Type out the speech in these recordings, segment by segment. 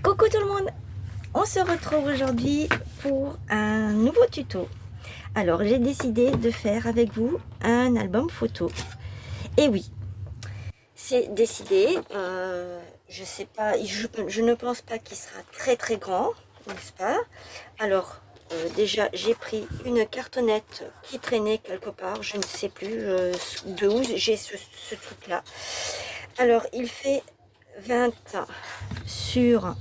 Coucou tout le monde, on se retrouve aujourd'hui pour un nouveau tuto. Alors j'ai décidé de faire avec vous un album photo. Et oui, c'est décidé, je sais pas, je ne pense pas qu'il sera très grand, n'est-ce pas? Alors déjà j'ai pris une cartonnette qui traînait quelque part, je ne sais plus de où j'ai ce truc là. Alors il fait 20 sur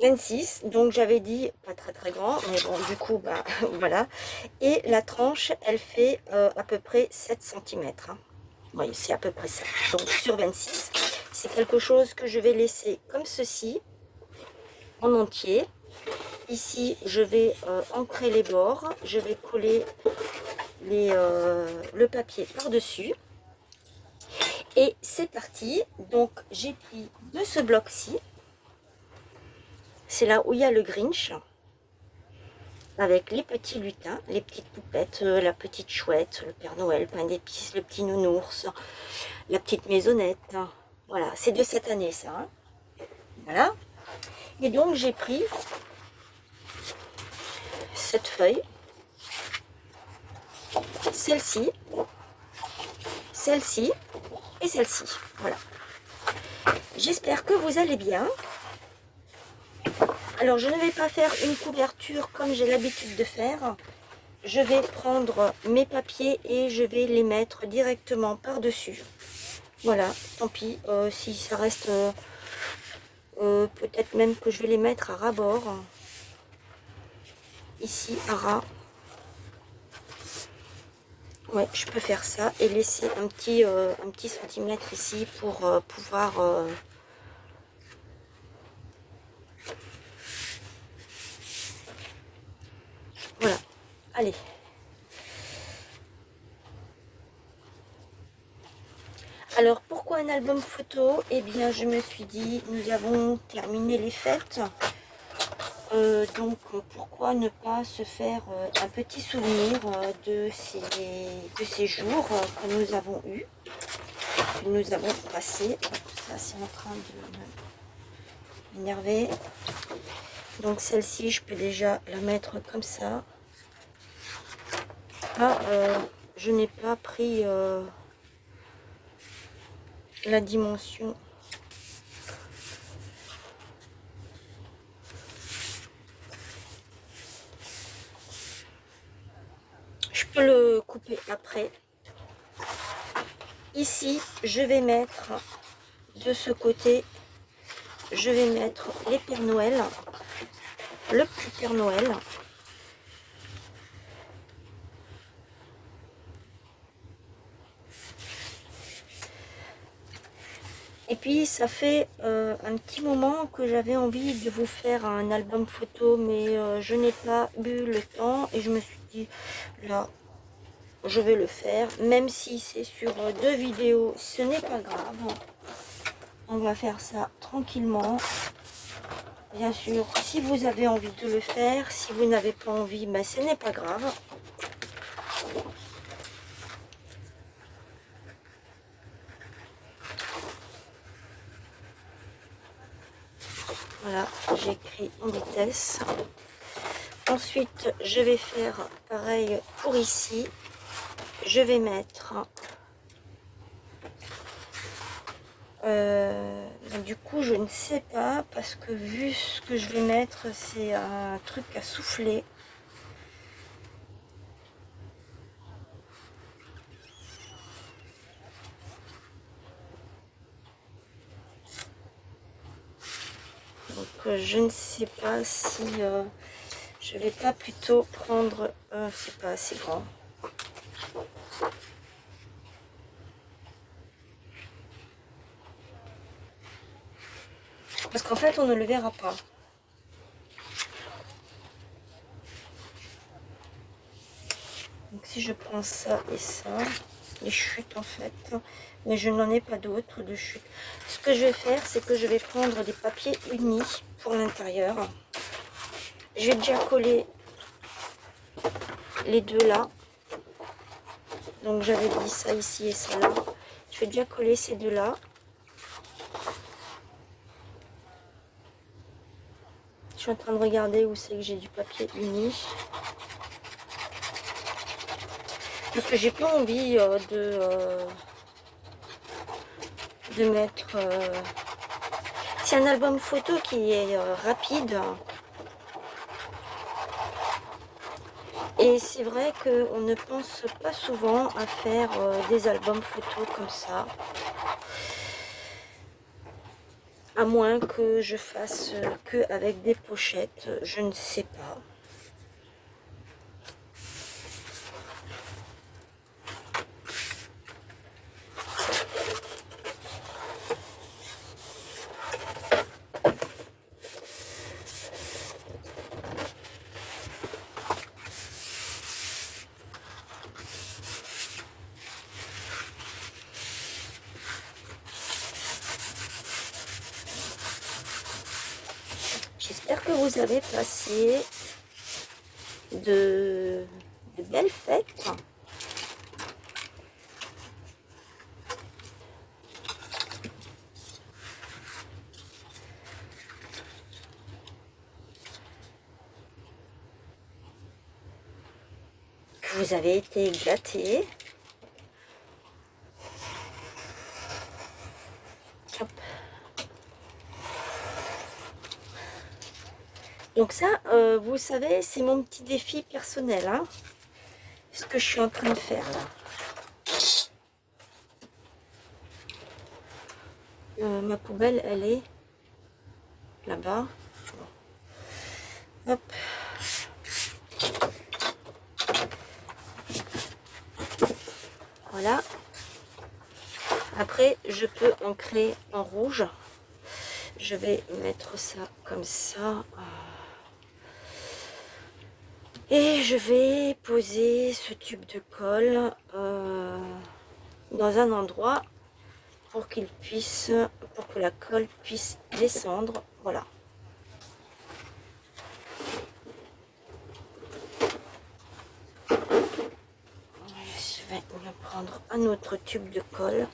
26, donc j'avais dit pas très grand, mais bon, du coup, bah voilà. Et la tranche, elle fait à peu près 7 cm. Oui, c'est à peu près ça. Donc sur 26, c'est quelque chose que je vais laisser comme ceci, en entier. Ici, je vais ancrer les bords, je vais coller le papier par-dessus. Et c'est parti. Donc j'ai pris de ce bloc-ci. C'est là où il y a le Grinch, avec les petits lutins, les petites poupettes, la petite chouette, le Père Noël, pain d'épices, le petit nounours, la petite maisonnette. Voilà, c'est de cette année ça. Hein. Voilà. Et donc j'ai pris cette feuille, celle-ci, celle-ci et celle-ci. Voilà. J'espère que vous allez bien. Alors je ne vais pas faire une couverture comme j'ai l'habitude de faire. Je vais prendre mes papiers et je vais les mettre directement par-dessus. Voilà, tant pis, si ça reste, peut-être même que je vais les mettre à ras-bord. Ici, à ras. Ouais, je peux faire ça et laisser un petit centimètre ici pour pouvoir... Voilà, allez. Alors, pourquoi un album photo? Eh bien, je me suis dit, nous avons terminé les fêtes. Donc, pourquoi ne pas se faire un petit souvenir de ces jours que nous avons eus, que nous avons passés. Ça, c'est en train de m'énerver. Donc, celle-ci, je peux déjà la mettre comme ça. Ah, je n'ai pas pris la dimension. Je peux le couper après. Ici, je vais mettre de ce côté, je vais mettre les Pères Noël, le petit Père Noël. Et puis ça fait un petit moment que j'avais envie de vous faire un album photo, mais je n'ai pas eu le temps et je me suis dit là, je vais le faire, même si c'est sur 2 vidéos, ce n'est pas grave. On va faire ça tranquillement. Bien sûr, si vous avez envie de le faire, si vous n'avez pas envie, ben, ce n'est pas grave. Voilà, j'écris en vitesse. Ensuite, je vais faire pareil pour ici. Je vais mettre... du coup, je ne sais pas, parce que vu ce que je vais mettre, c'est un truc à souffler. Donc, je ne sais pas si je vais pas plutôt prendre... c'est pas assez grand. Parce qu'en fait, on ne le verra pas. Donc si je prends ça et ça, les chutes en fait, mais je n'en ai pas d'autres de chutes. Ce que je vais faire, c'est que je vais prendre des papiers unis pour l'intérieur. Je vais déjà coller les deux là. Donc j'avais dit ça ici et ça là. Je vais déjà coller ces deux là. Je suis en train de regarder où c'est que j'ai du papier uni. Parce que j'ai pas envie de mettre... C'est un album photo qui est rapide. Et c'est vrai qu'on ne pense pas souvent à faire des albums photos comme ça. À moins que je fasse que avec des pochettes, je ne sais pas. J'espère que vous avez passé de belles fêtes. Que vous avez été gâtés. Hop. Donc ça, vous savez, c'est mon petit défi personnel. Hein, ce que je suis en train de faire là. Ma poubelle, elle est là-bas. Hop. Voilà. Après, je peux ancrer en rouge. Je vais mettre ça comme ça. Et je vais poser ce tube de colle dans un endroit pour qu'il puisse, pour que la colle puisse descendre. Voilà. Je vais me prendre un autre tube de colle.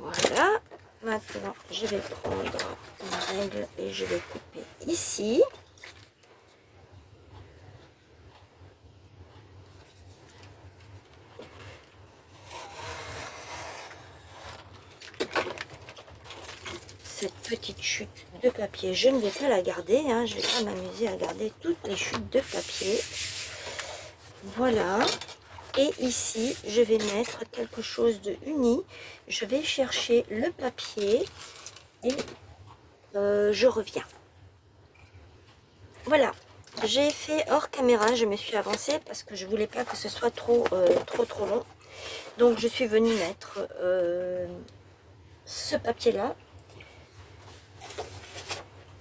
Voilà, maintenant je vais prendre ma règle et je vais couper ici. Cette petite chute de papier, je ne vais pas la garder, hein, je vais pas m'amuser à garder toutes les chutes de papier. Voilà. Et ici, je vais mettre quelque chose de uni. Je vais chercher le papier et je reviens. Voilà, j'ai fait hors caméra, je me suis avancée parce que je voulais pas que ce soit trop long. Donc je suis venue mettre ce papier-là,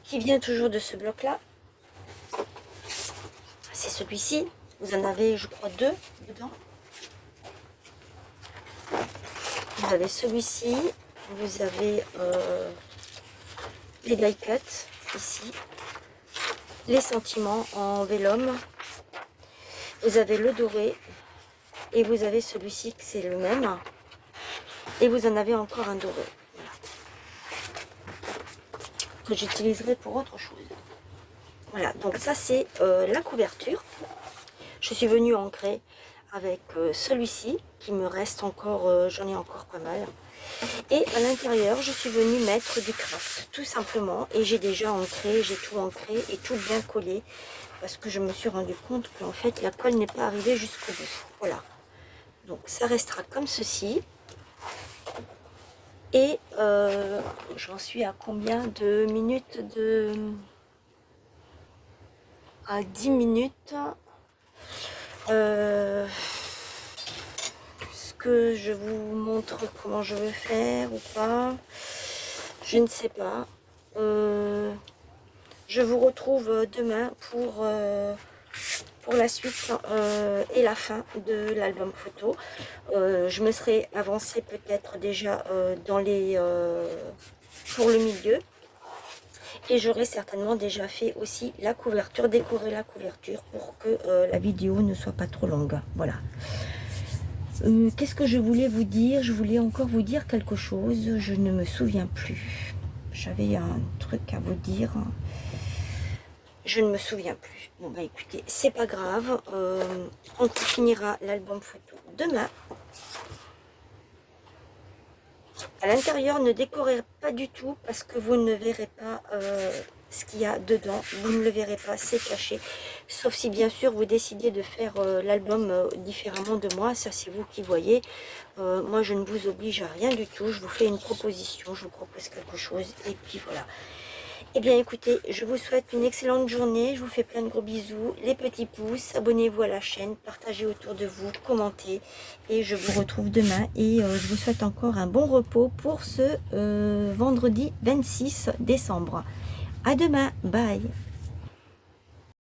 qui vient toujours de ce bloc-là. C'est celui-ci. Vous en avez, je crois, 2 dedans. Vous avez celui-ci. Vous avez les die cuts ici. Les sentiments en vélum. Vous avez le doré. Et vous avez celui-ci, que c'est le même. Et vous en avez encore un doré. Voilà. Que j'utiliserai pour autre chose. Voilà, donc ça c'est la couverture. Je suis venue ancrer avec celui-ci qui me reste encore, j'en ai encore pas mal. Et à l'intérieur, je suis venue mettre du craft, tout simplement. Et j'ai déjà ancré, j'ai tout ancré et tout bien collé. Parce que je me suis rendu compte qu'en fait, la colle n'est pas arrivée jusqu'au bout. Voilà. Donc ça restera comme ceci. Et j'en suis à combien de minutes à 10 minutes. Est-ce que je vous montre comment je veux faire ou pas? Je ne sais pas. Je vous retrouve demain pour la suite et la fin de l'album photo. Je me serai avancée peut-être déjà pour le milieu. Et j'aurai certainement déjà fait aussi la couverture, décorer la couverture pour que la vidéo ne soit pas trop longue. Voilà. Qu'est-ce que je voulais vous dire? Je voulais encore vous dire quelque chose. Je ne me souviens plus. J'avais un truc à vous dire. Je ne me souviens plus. Bon bah écoutez, c'est pas grave. On finira l'album photo demain. À l'intérieur, ne décorez pas du tout parce que vous ne verrez pas ce qu'il y a dedans. Vous ne le verrez pas, c'est caché. Sauf si bien sûr vous décidez de faire l'album différemment de moi. Ça c'est vous qui voyez. Moi je ne vous oblige à rien du tout. Je vous fais une proposition, je vous propose quelque chose et puis voilà. Eh bien écoutez, je vous souhaite une excellente journée, je vous fais plein de gros bisous, les petits pouces, abonnez-vous à la chaîne, partagez autour de vous, commentez et je vous retrouve demain et je vous souhaite encore un bon repos pour ce vendredi 26 décembre. À demain, bye.